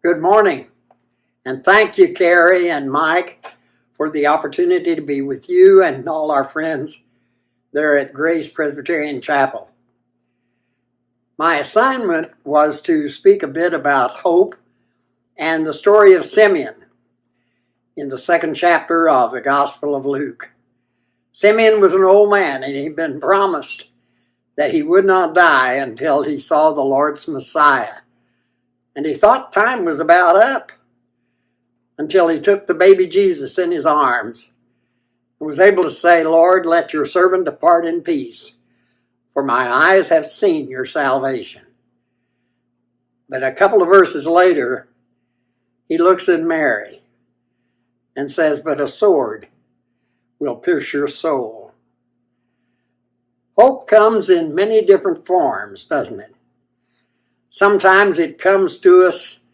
Good morning, and thank you, Carrie and Mike, for the opportunity to be with you and all our friends there at Grace Presbyterian Chapel. My assignment was to speak a bit about hope and the story of Simeon in the second chapter of the Gospel of Luke. Simeon was an old man, and he'd been promised that he would not die until he saw the Lord's Messiah. And he thought time was about up until he took the baby Jesus in his arms and was able to say, "Lord, let your servant depart in peace, for my eyes have seen your salvation." But a couple of verses later, he looks at Mary and says, "But a sword will pierce your soul." Hope comes in many different forms, doesn't it? Sometimes it comes to us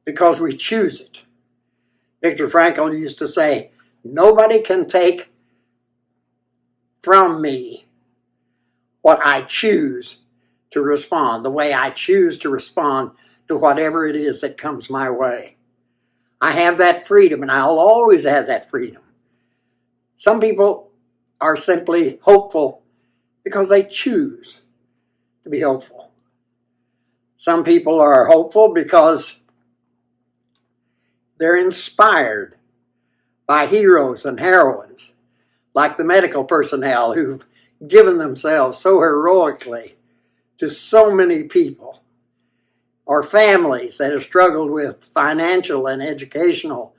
because we choose it. Viktor Frankl used to say, "Nobody can take from me what I choose to respond, the way I choose to respond to whatever it is that comes my way." I have that freedom, and I'll always have that freedom. Some people are simply hopeful because they choose to be hopeful. Some people are hopeful because they're inspired by heroes and heroines, like the medical personnel who've given themselves so heroically to so many people, or families that have struggled with financial and educational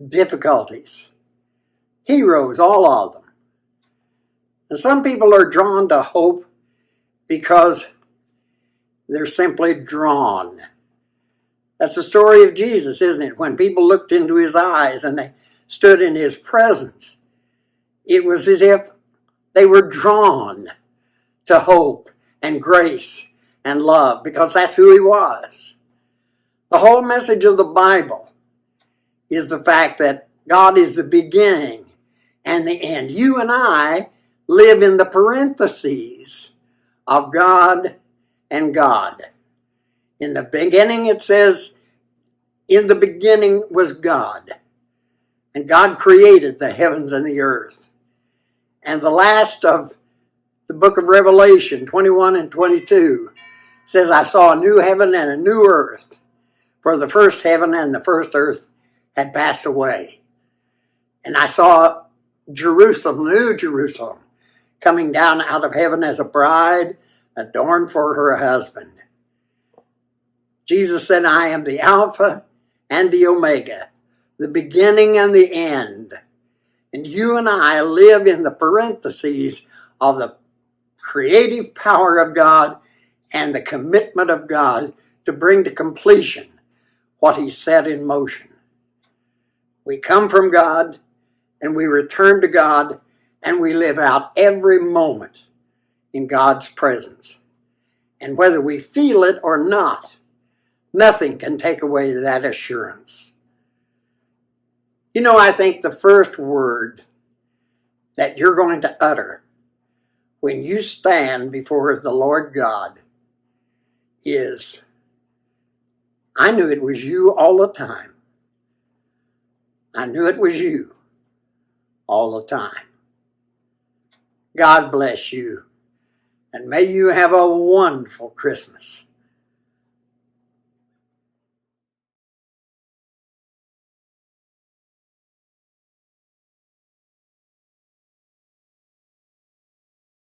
difficulties. Heroes, all of them. And some people are drawn to hope because they're simply drawn. That's the story of Jesus, isn't it? When people looked into his eyes and they stood in his presence, it was as if they were drawn to hope and grace and love, because that's who he was. The whole message of the Bible is the fact that God is the beginning and the end. You and I live in the parentheses of God and God. In the beginning, it says, "In the beginning was God." And God created the heavens and the earth. And the last of the book of Revelation, 21 and 22, says, "I saw a new heaven and a new earth, for the first heaven and the first earth had passed away. And I saw Jerusalem, New Jerusalem, coming down out of heaven as a bride adorned for her husband." Jesus said, "I am the Alpha and the Omega, the beginning and the end." And you and I live in the parentheses of the creative power of God and the commitment of God to bring to completion what he set in motion. We come from God and we return to God, and we live out every moment in God's presence. And whether we feel it or not, nothing can take away that assurance. You know, I think the first word that you're going to utter when you stand before the Lord God is, "I knew it was you all the time. I knew it was you all the time." God bless you, and may you have a wonderful Christmas.